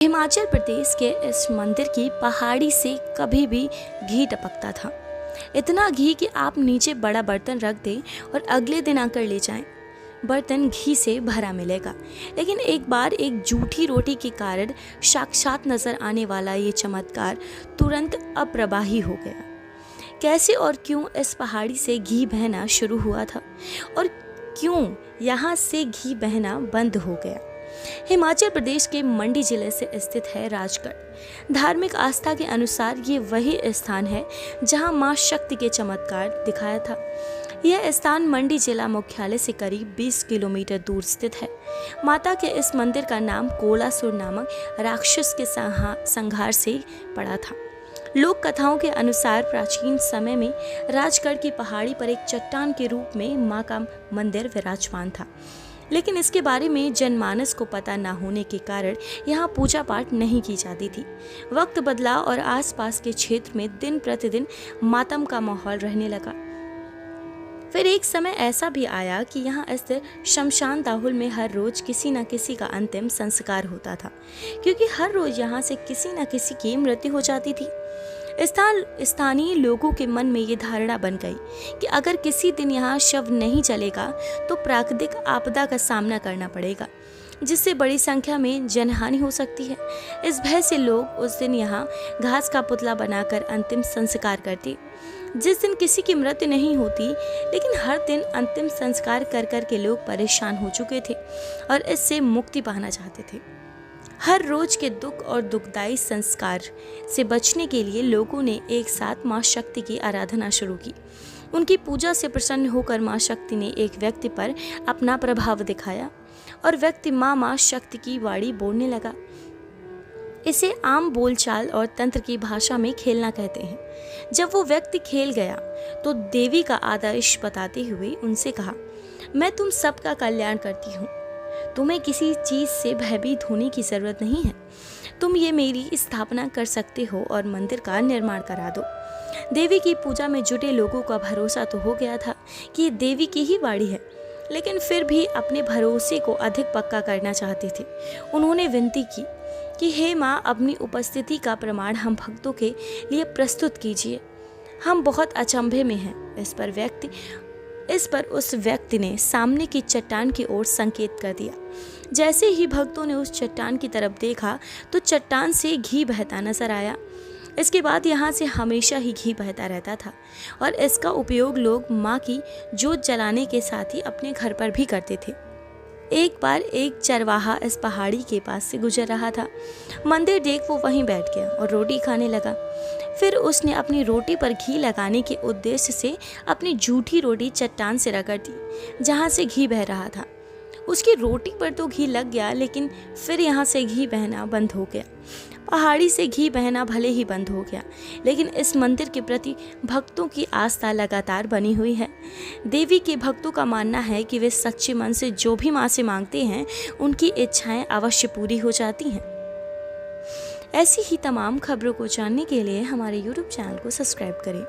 हिमाचल प्रदेश के इस मंदिर की पहाड़ी से कभी भी घी टपकता था। इतना घी कि आप नीचे बड़ा बर्तन रख दें और अगले दिन आकर ले जाएं, बर्तन घी से भरा मिलेगा। लेकिन एक बार एक जूठी रोटी के कारण साक्षात नजर आने वाला ये चमत्कार तुरंत अप्रवाही हो गया। कैसे और क्यों इस पहाड़ी से घी बहना शुरू हुआ था और क्यों यहाँ से घी बहना बंद हो गया। हिमाचल प्रदेश के मंडी जिले से स्थित है राजगढ़। धार्मिक आस्था के अनुसार ये वही स्थान है जहां मां शक्ति के चमत्कार दिखाया था। यह स्थान मंडी जिला मुख्यालय से करीब 20 किलोमीटर दूर स्थित है। माता के इस मंदिर का नाम कोलासुर नामक राक्षस के संहार से पड़ा था। लोक कथाओं के अनुसार प्राचीन समय में राजगढ़ की पहाड़ी पर एक चट्टान के रूप में मां का मंदिर विराजमान था, लेकिन इसके बारे में जनमानस को पता न होने के कारण यहाँ पूजा पाठ नहीं की जाती थी। वक्त बदला और आसपास के क्षेत्र में दिन प्रतिदिन मातम का माहौल रहने लगा। फिर एक समय ऐसा भी आया कि यहाँ स्थित शमशान दाहुल में हर रोज किसी न किसी का अंतिम संस्कार होता था, क्योंकि हर रोज यहाँ से किसी न किसी की मृत्यु हो जाती थी। स्थानीय लोगों के मन में ये धारणा बन गई कि अगर किसी दिन यहाँ शव नहीं चलेगा तो प्राकृतिक आपदा का सामना करना पड़ेगा, जिससे बड़ी संख्या में जनहानि हो सकती है। इस भय से लोग उस दिन यहाँ घास का पुतला बनाकर अंतिम संस्कार करते। जिस दिन किसी की मृत्यु नहीं होती, लेकिन हर दिन अंतिम संस्कार कर कर के लोग परेशान हो चुके थे और इससे मुक्ति पाना चाहते थे। हर रोज के दुख और दुखदायी संस्कार से बचने के लिए लोगों ने एक साथ मां शक्ति की आराधना शुरू की। उनकी पूजा से प्रसन्न होकर मां शक्ति ने एक व्यक्ति पर अपना प्रभाव दिखाया और व्यक्ति मां शक्ति की वाणी बोलने लगा। इसे आम बोलचाल और तंत्र की भाषा में खेलना कहते हैं। जब वो व्यक्ति खेल गया तो देवी का आदेश बताते हुए उनसे कहा, मैं तुम सबका कल्याण करती हूँ, तुम्हें किसी चीज से भयभीत होने की जरूरत नहीं है। तुम ये मेरी स्थापना कर सकते हो और मंदिर का निर्माण करा दो। देवी की पूजा में जुटे लोगों का भरोसा तो हो गया था कि ये देवी की ही वाणी है, लेकिन फिर भी अपने भरोसे को अधिक पक्का करना चाहते थे। उन्होंने विनती की कि हे माँ, अपनी उपस्थिति का प्रमाण हम भक्तों के लिए प्रस्तुत कीजिए। हम बहुत अचंभे में हैं। इस पर उस व्यक्ति ने सामने की चट्टान की ओर संकेत कर दिया। जैसे ही भक्तों ने उस चट्टान की तरफ देखा तो चट्टान से घी बहता नजर आया। इसके बाद यहाँ से हमेशा ही घी बहता रहता था और इसका उपयोग लोग माँ की जोत जलाने के साथ ही अपने घर पर भी करते थे। एक बार एक चरवाहा इस पहाड़ी के पास से गुजर रहा था। मंदिर देख वो वहीं बैठ गया और रोटी खाने लगा। फिर उसने अपनी रोटी पर घी लगाने के उद्देश्य से अपनी जूठी रोटी चट्टान से रगड़ दी जहाँ से घी बह रहा था। उसकी रोटी पर तो घी लग गया, लेकिन फिर यहाँ से घी बहना बंद हो गया। पहाड़ी से घी बहना भले ही बंद हो गया, लेकिन इस मंदिर के प्रति भक्तों की आस्था लगातार बनी हुई है। देवी के भक्तों का मानना है कि वे सच्चे मन से जो भी माँ से मांगते हैं, उनकी इच्छाएं अवश्य पूरी हो जाती हैं। ऐसी ही तमाम खबरों को जानने के लिए हमारे YouTube चैनल को सब्सक्राइब करें।